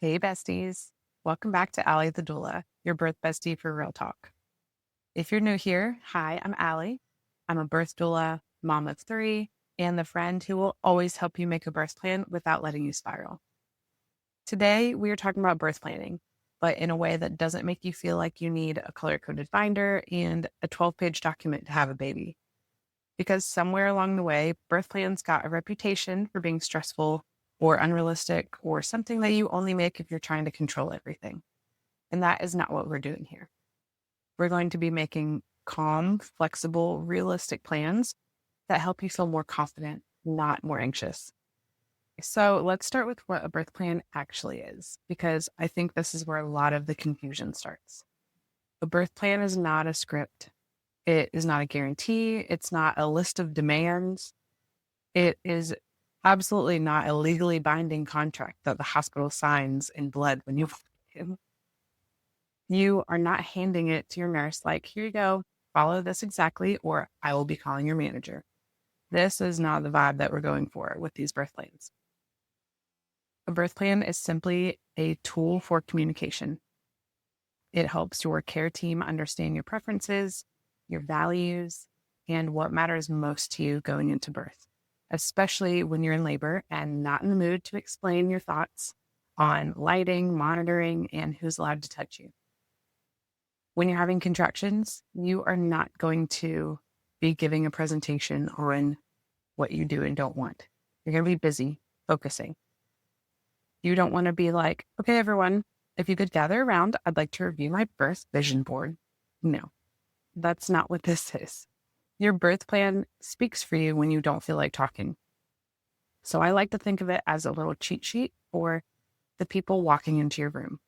Hey, besties. Welcome back to Allie the Doula, your birth bestie for real talk. If you're new here, hi, I'm Allie. I'm a birth doula, mom of three, and the friend who will always help you make a birth plan without letting you spiral. Today, we are talking about birth planning, but in a way that doesn't make you feel like you need a color-coded binder and a 12-page document to have a baby. Because somewhere along the way, birth plans got a reputation for being stressful or unrealistic or something that you only make if you're trying to control everything. And that is not what we're doing here. We're going to be making calm, flexible, realistic plans that help you feel more confident, not more anxious. So let's start with what a birth plan actually is, because I think this is where a lot of the confusion starts. A birth plan is not a script. It is not a guarantee. It's not a list of demands. It is absolutely not a legally binding contract that the hospital signs in blood when you walk in. You are not handing it to your nurse like, here you go, follow this exactly, or I will be calling your manager. This is not the vibe that we're going for with these birth plans. A birth plan is simply a tool for communication. It helps your care team understand your preferences, your values, and what matters most to you going into birth, especially when you're in labor and not in the mood to explain your thoughts on lighting, monitoring, and who's allowed to touch you. When you're having contractions, you are not going to be giving a presentation on what you do and don't want. You're going to be busy focusing. You don't want to be like, okay, everyone, if you could gather around, I'd like to review my birth vision board. No, that's not what this is. Your birth plan speaks for you when you don't feel like talking. So I like to think of it as a little cheat sheet for the people walking into your room.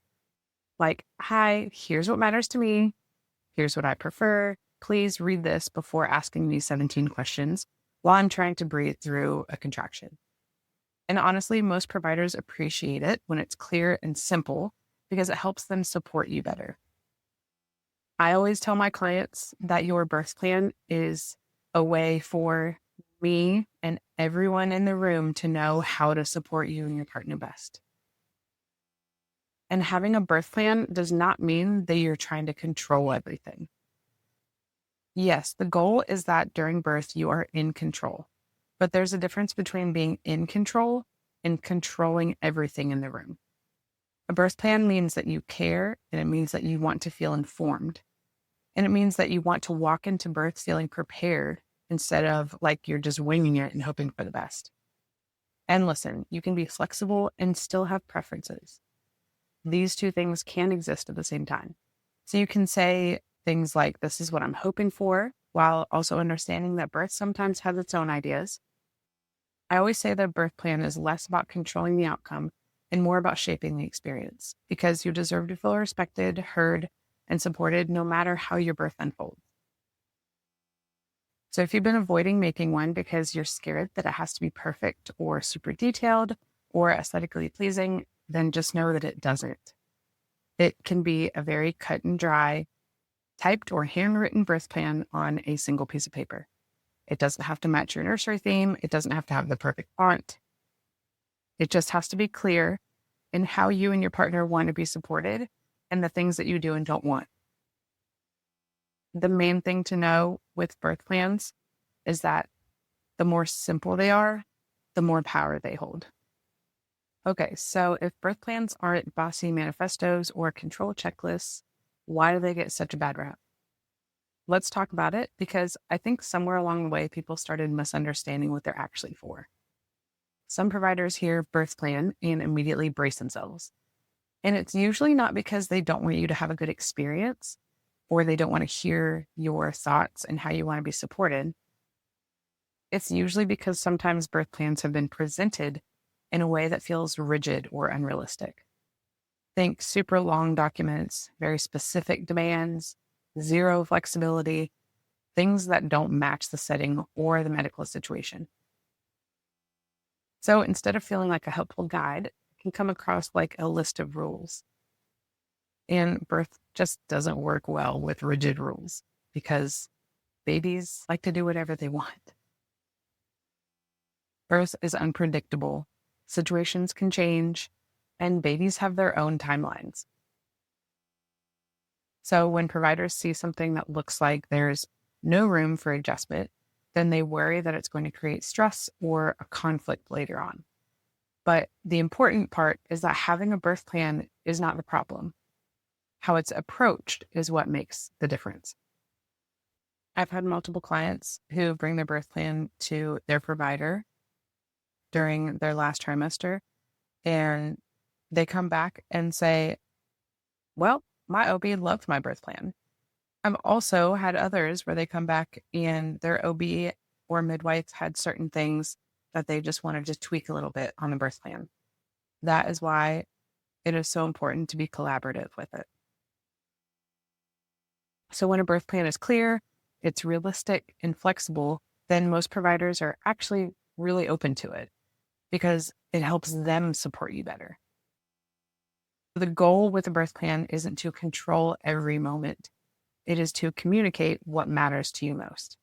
Like, hi, here's what matters to me. Here's what I prefer. Please read this before asking me 17 questions while I'm trying to breathe through a contraction. And honestly, most providers appreciate it when it's clear and simple because it helps them support you better. I always tell my clients that your birth plan is a way for me and everyone in the room to know how to support you and your partner best. And having a birth plan does not mean that you're trying to control everything. Yes, the goal is that during birth, you are in control, but there's a difference between being in control and controlling everything in the room. A birth plan means that you care, and it means that you want to feel informed. And it means that you want to walk into birth feeling prepared instead of like you're just winging it and hoping for the best. And listen, you can be flexible and still have preferences. These two things can exist at the same time. So you can say things like, this is what I'm hoping for, while also understanding that birth sometimes has its own ideas. I always say that a birth plan is less about controlling the outcome and more about shaping the experience, because you deserve to feel respected, heard, and supported no matter how your birth unfolds. So if you've been avoiding making one because you're scared that it has to be perfect or super detailed or aesthetically pleasing, then just know that it doesn't. It can be a very cut and dry, typed or handwritten birth plan on a single piece of paper. It doesn't have to match your nursery theme. It doesn't have to have the perfect font. It just has to be clear in how you and your partner want to be supported and the things that you do and don't want. The main thing to know with birth plans is that the more simple they are, the more power they hold. Okay, so if birth plans aren't bossy manifestos or control checklists, why do they get such a bad rap? Let's talk about it, because I think somewhere along the way, people started misunderstanding what they're actually for. Some providers hear birth plan and immediately brace themselves. And it's usually not because they don't want you to have a good experience or they don't want to hear your thoughts and how you want to be supported. It's usually because sometimes birth plans have been presented in a way that feels rigid or unrealistic. Think super long documents, very specific demands, zero flexibility, things that don't match the setting or the medical situation. So instead of feeling like a helpful guide, it can come across like a list of rules. And birth just doesn't work well with rigid rules because babies like to do whatever they want. Birth is unpredictable. Situations can change. and babies have their own timelines. So when providers see something that looks like there's no room for adjustment, then they worry that it's going to create stress or a conflict later on. But the important part is that having a birth plan is not the problem. How it's approached is what makes the difference. I've had multiple clients who bring their birth plan to their provider during their last trimester, and they come back and say, well, my OB loved my birth plan. I've also had others where they come back and their OB or midwife had certain things that they just wanted to tweak a little bit on the birth plan. That is why it is so important to be collaborative with it. So when a birth plan is clear, it's realistic and flexible, then most providers are actually really open to it because it helps them support you better. The goal with a birth plan isn't to control every moment. It is to communicate what matters to you most.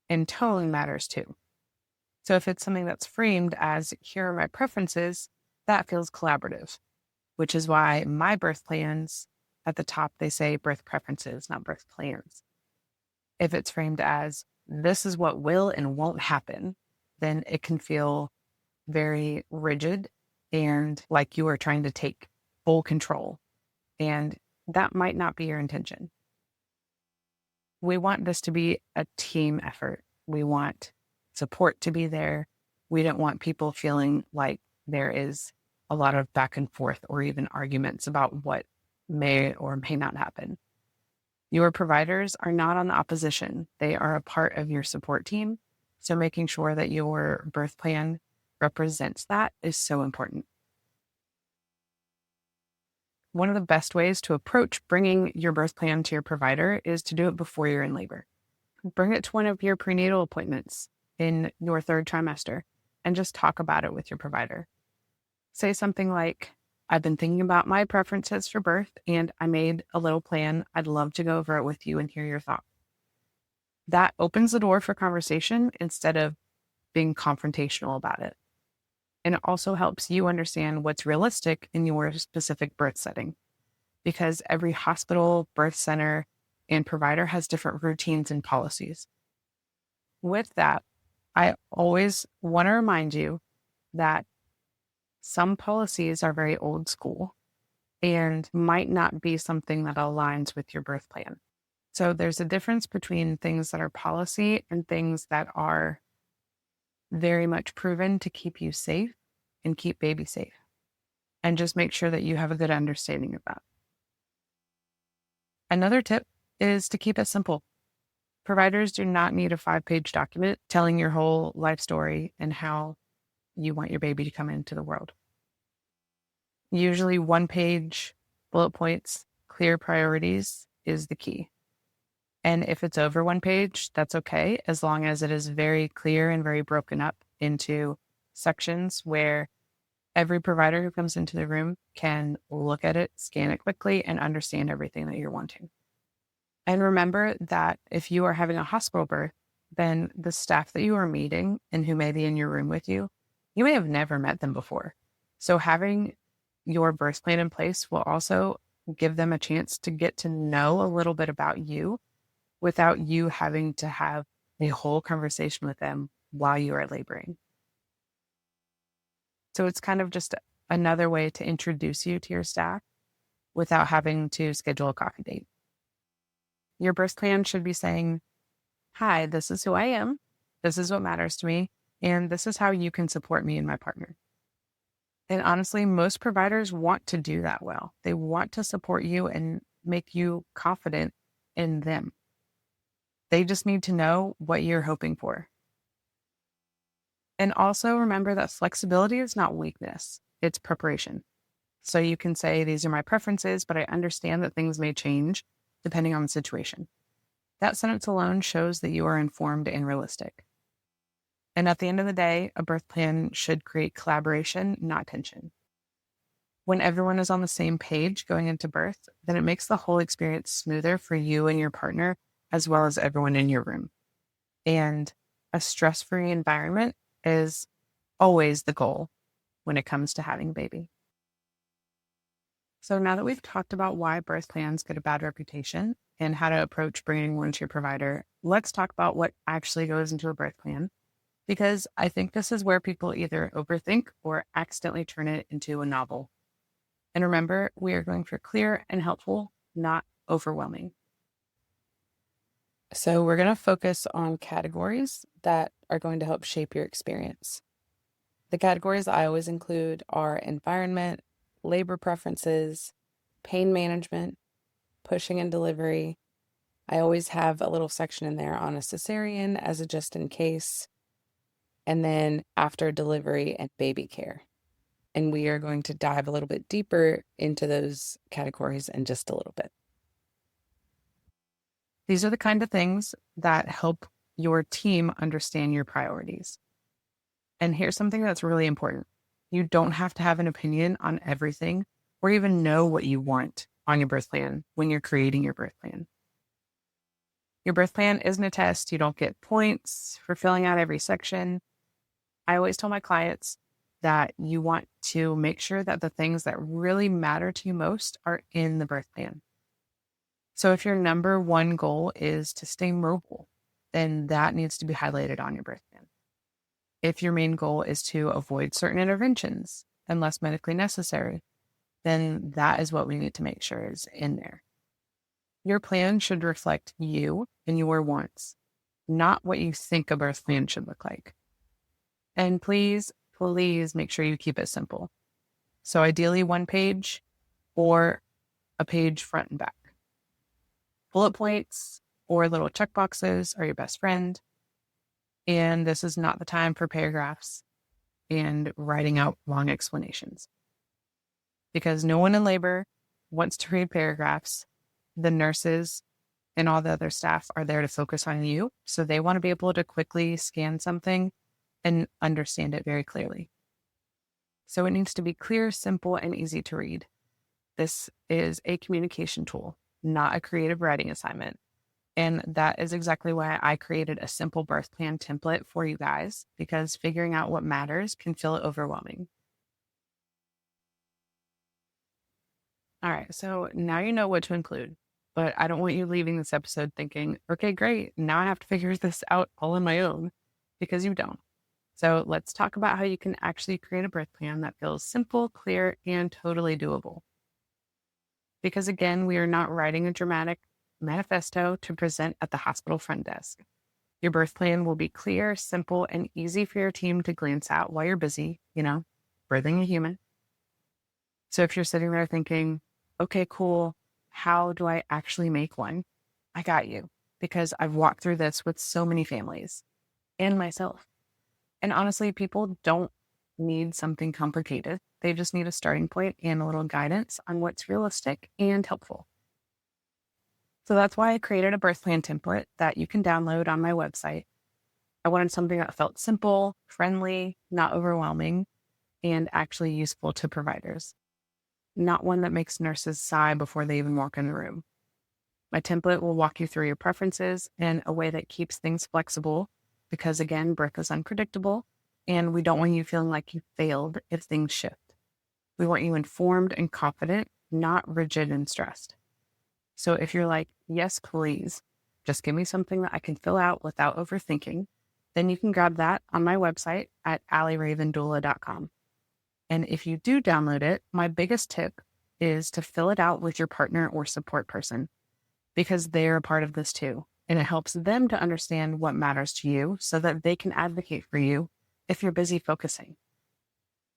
And tone matters too. So if it's something that's framed as, here are my preferences, that feels collaborative, which is why my birth plans, at the top, they say birth preferences, not birth plans. If it's framed as, this is what will and won't happen, then it can feel very rigid and like you are trying to take full control. And that might not be your intention. We want this to be a team effort. We want support to be there. We don't want people feeling like there is a lot of back and forth or even arguments about what may or may not happen. Your providers are not on the opposition. They are a part of your support team. So making sure that your birth plan represents that is so important. One of the best ways to approach bringing your birth plan to your provider is to do it before you're in labor. Bring it to one of your prenatal appointments in your third trimester and just talk about it with your provider. Say something like, I've been thinking about my preferences for birth and I made a little plan. I'd love to go over it with you and hear your thoughts. That opens the door for conversation instead of being confrontational about it. And it also helps you understand what's realistic in your specific birth setting, because every hospital, birth center, and provider has different routines and policies. With that, I always want to remind you that some policies are very old school and might not be something that aligns with your birth plan. So there's a difference between things that are policy and things that are very much proven to keep you safe and keep baby safe. And just make sure that you have a good understanding of that. Another tip is to keep it simple. Providers do not need a 5-page document telling your whole life story and how you want your baby to come into the world. Usually 1-page bullet points, clear priorities is the key. And if it's over 1 page, that's okay, as long as it is very clear and very broken up into sections where every provider who comes into the room can look at it, scan it quickly, and understand everything that you're wanting. And remember that if you are having a hospital birth, then the staff that you are meeting and who may be in your room with you, you may have never met them before. So having your birth plan in place will also give them a chance to get to know a little bit about you without you having to have a whole conversation with them while you are laboring. So it's kind of just another way to introduce you to your staff without having to schedule a coffee date. Your birth plan should be saying, hi, this is who I am. This is what matters to me. And this is how you can support me and my partner. And honestly, most providers want to do that well. They want to support you and make you confident in them. They just need to know what you're hoping for. And also remember that flexibility is not weakness, it's preparation. So you can say, these are my preferences, but I understand that things may change depending on the situation. That sentence alone shows that you are informed and realistic. And at the end of the day, a birth plan should create collaboration, not tension. When everyone is on the same page going into birth, then it makes the whole experience smoother for you and your partner, as well as everyone in your room. And a stress-free environment is always the goal when it comes to having a baby. So now that we've talked about why birth plans get a bad reputation and how to approach bringing one to your provider, let's talk about what actually goes into a birth plan, because I think this is where people either overthink or accidentally turn it into a novel. And remember, we are going for clear and helpful, not overwhelming. So we're going to focus on categories that are going to help shape your experience. The categories I always include are environment, labor preferences, pain management, pushing and delivery. I always have a little section in there on a cesarean as a just in case, and then after delivery and baby care. And we are going to dive a little bit deeper into those categories in just a little bit. These are the kind of things that help your team understand your priorities. And here's something that's really important. You don't have to have an opinion on everything or even know what you want on your birth plan when you're creating your birth plan. Your birth plan isn't a test. You don't get points for filling out every section. I always tell my clients that you want to make sure that the things that really matter to you most are in the birth plan. So if your number one goal is to stay mobile, then that needs to be highlighted on your birth plan. If your main goal is to avoid certain interventions unless medically necessary, then that is what we need to make sure is in there. Your plan should reflect you and your wants, not what you think a birth plan should look like. And please make sure you keep it simple. So ideally 1 page or a page front and back. Bullet points or little checkboxes are your best friend. And this is not the time for paragraphs and writing out long explanations. Because no one in labor wants to read paragraphs. The nurses and all the other staff are there to focus on you. So they want to be able to quickly scan something and understand it very clearly. So it needs to be clear, simple, and easy to read. This is a communication tool, not a creative writing assignment. And that is exactly why I created a simple birth plan template for you guys, because figuring out what matters can feel overwhelming. All right, so now you know what to include, but I don't want you leaving this episode thinking, okay, great, now I have to figure this out all on my own, because you don't. So let's talk about how you can actually create a birth plan that feels simple, clear, and totally doable. Because again, we are not writing a dramatic manifesto to present at the hospital front desk. Your birth plan will be clear, simple, and easy for your team to glance at while you're busy, birthing a human. So if you're sitting there thinking, okay, cool, how do I actually make one? I got you, because I've walked through this with so many families and myself. And honestly, people don't need something complicated. They just need a starting point and a little guidance on what's realistic and helpful. So that's why I created a birth plan template that you can download on my website. I wanted something that felt simple, friendly, not overwhelming, and actually useful to providers. Not one that makes nurses sigh before they even walk in the room. My template will walk you through your preferences in a way that keeps things flexible, because again, birth is unpredictable, and we don't want you feeling like you failed if things shift. We want you informed and confident, not rigid and stressed. So if you're like, yes, please, just give me something that I can fill out without overthinking, then you can grab that on my website at AllieRavenDoula.com. And if you do download it, my biggest tip is to fill it out with your partner or support person, because they're a part of this too. And it helps them to understand what matters to you so that they can advocate for you if you're busy focusing.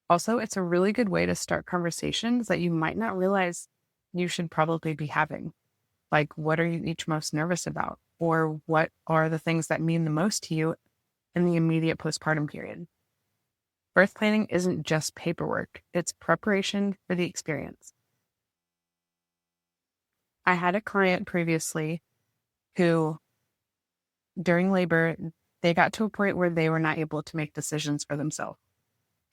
Also, it's a really good way to start conversations that you might not realize you should probably be having. Like, what are you each most nervous about? Or what are the things that mean the most to you in the immediate postpartum period? Birth planning isn't just paperwork, it's preparation for the experience. I had a client previously who, during labor, they got to a point where they were not able to make decisions for themselves.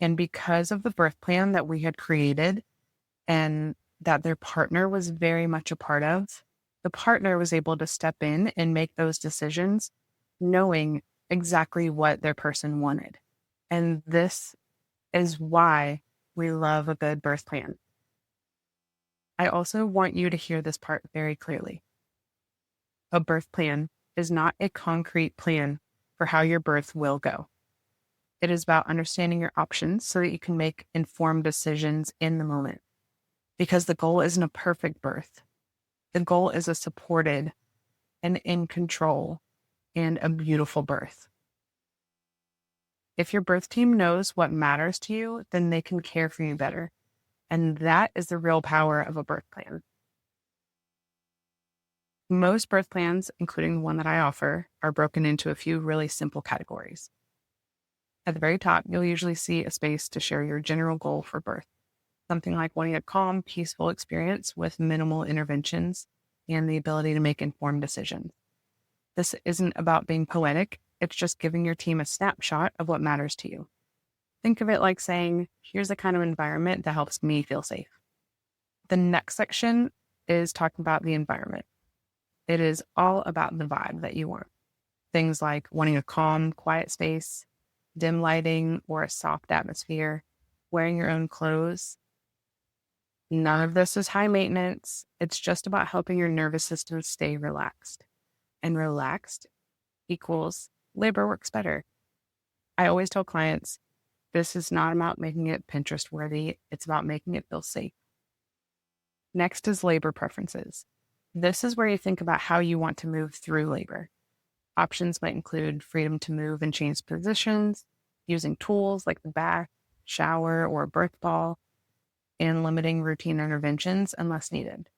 And because of the birth plan that we had created and that their partner was very much a part of, the partner was able to step in and make those decisions, knowing exactly what their person wanted. And this is why we love a good birth plan. I also want you to hear this part very clearly. A birth plan is not a concrete plan for how your birth will go. It is about understanding your options so that you can make informed decisions in the moment. Because the goal isn't a perfect birth. The goal is a supported and in control and a beautiful birth. If your birth team knows what matters to you, then they can care for you better. And that is the real power of a birth plan. Most birth plans, including the one that I offer, are broken into a few really simple categories. At the very top, you'll usually see a space to share your general goal for birth. Something like wanting a calm, peaceful experience with minimal interventions and the ability to make informed decisions. This isn't about being poetic. It's just giving your team a snapshot of what matters to you. Think of it like saying, here's the kind of environment that helps me feel safe. The next section is talking about the environment. It is all about the vibe that you want. Things like wanting a calm, quiet space, dim lighting, or a soft atmosphere, wearing your own clothes. None of this is high maintenance. It's just about helping your nervous system stay relaxed. And relaxed equals labor works better. I always tell clients, this is not about making it Pinterest worthy. It's about making it feel safe. Next is labor preferences. This is where you think about how you want to move through labor. Options might include freedom to move and change positions, using tools like the bath, shower, or a birth ball, and limiting routine interventions unless needed.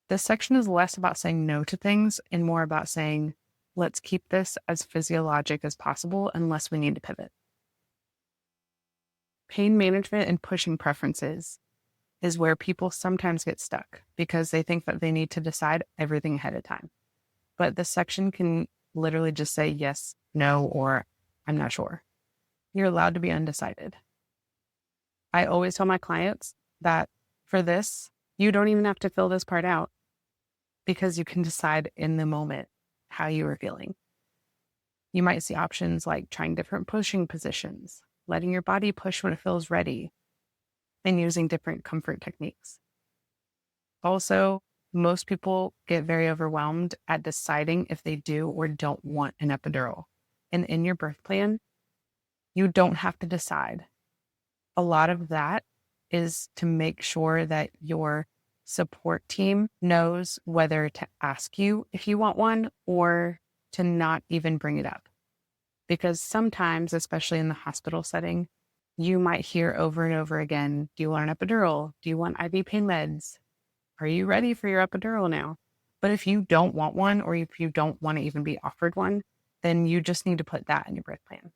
This section is less about saying no to things and more about saying, let's keep this as physiologic as possible unless we need to pivot. Pain management and pushing preferences is where people sometimes get stuck because they think that they need to decide everything ahead of time. But this section can literally just say yes, no, or I'm not sure. You're allowed to be undecided. I always tell my clients that for this, you don't even have to fill this part out because you can decide in the moment how you are feeling. You might see options like trying different pushing positions, letting your body push when it feels ready, and using different comfort techniques. Also, most people get very overwhelmed at deciding if they do or don't want an epidural. And in your birth plan, you don't have to decide. A lot of that is to make sure that your support team knows whether to ask you if you want one or to not even bring it up. Because sometimes, especially in the hospital setting, you might hear over and over again, do you want an epidural? Do you want IV pain meds? Are you ready for your epidural now? But if you don't want one, or if you don't want to even be offered one, then you just need to put that in your birth plan.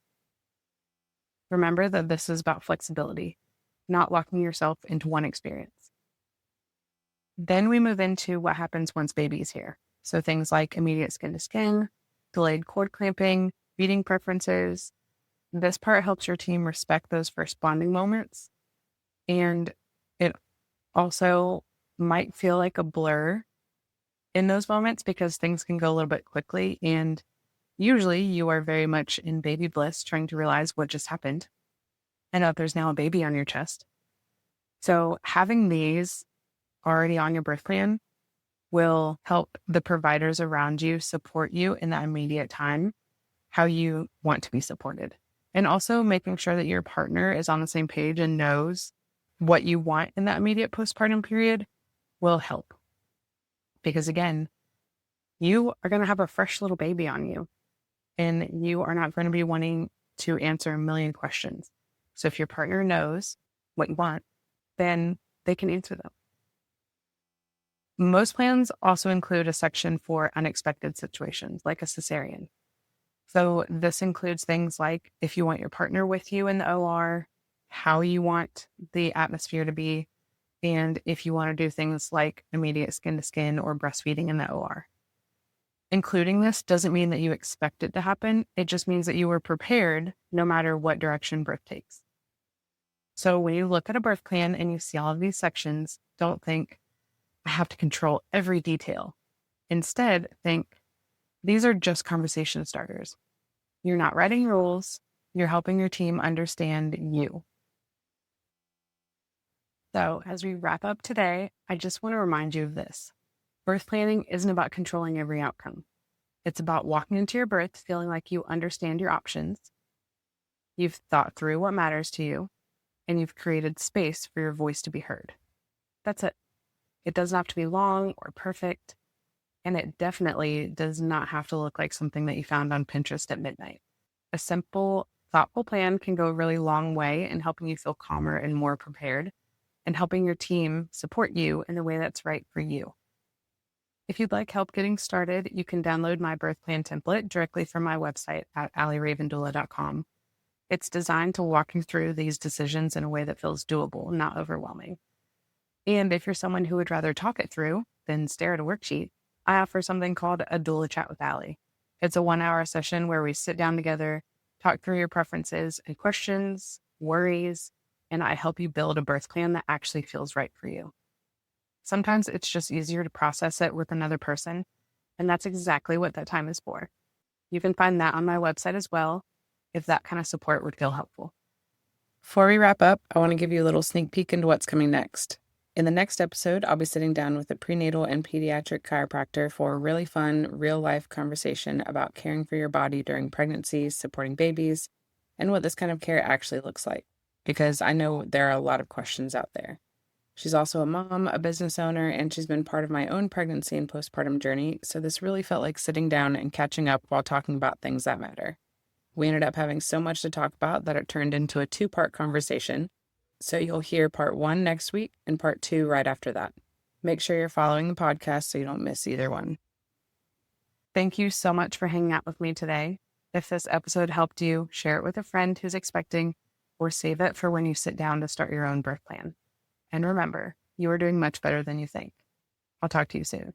Remember that this is about flexibility, not locking yourself into one experience. Then we move into what happens once baby is here. So things like immediate skin to skin, delayed cord clamping, feeding preferences. This part helps your team respect those first bonding moments. And it also might feel like a blur in those moments because things can go a little bit quickly. And usually you are very much in baby bliss trying to realize what just happened and that there's now a baby on your chest. So having these already on your birth plan will help the providers around you support you in that immediate time, how you want to be supported. And also making sure that your partner is on the same page and knows what you want in that immediate postpartum period will help. Because again, you are going to have a fresh little baby on you and you are not going to be wanting to answer a million questions. So if your partner knows what you want, then they can answer them. Most plans also include a section for unexpected situations, like a cesarean. So this includes things like if you want your partner with you in the OR, how you want the atmosphere to be, and if you want to do things like immediate skin to skin or breastfeeding in the OR. Including this doesn't mean that you expect it to happen. It just means that you were prepared no matter what direction birth takes. So when you look at a birth plan and you see all of these sections, don't think, I have to control every detail. Instead, think, these are just conversation starters. You're not writing rules. You're helping your team understand you. So, as we wrap up today, I just want to remind you of this. Birth planning isn't about controlling every outcome. It's about walking into your birth feeling like you understand your options, you've thought through what matters to you, and you've created space for your voice to be heard. That's it. It doesn't have to be long or perfect, and it definitely does not have to look like something that you found on Pinterest at midnight. A simple, thoughtful plan can go a really long way in helping you feel calmer and more prepared, and helping your team support you in the way that's right for you. If you'd like help getting started, you can download my birth plan template directly from my website at allieravendula.com. It's designed to walk you through these decisions in a way that feels doable, not overwhelming. And if you're someone who would rather talk it through than stare at a worksheet, I offer something called a Doula Chat with Allie. It's a 1-hour session where we sit down together, talk through your preferences and questions, worries, and I help you build a birth plan that actually feels right for you. Sometimes it's just easier to process it with another person, and that's exactly what that time is for. You can find that on my website as well, if that kind of support would feel helpful. Before we wrap up, I want to give you a little sneak peek into what's coming next. In the next episode, I'll be sitting down with a prenatal and pediatric chiropractor for a really fun, real-life conversation about caring for your body during pregnancy, supporting babies, and what this kind of care actually looks like, because I know there are a lot of questions out there. She's also a mom, a business owner, and she's been part of my own pregnancy and postpartum journey, so this really felt like sitting down and catching up while talking about things that matter. We ended up having so much to talk about that it turned into a 2-part conversation, so you'll hear part 1 next week and part 2 right after that. Make sure you're following the podcast so you don't miss either one. Thank you so much for hanging out with me today. If this episode helped you, share it with a friend who's expecting, or save it for when you sit down to start your own birth plan. And remember, you are doing much better than you think. I'll talk to you soon.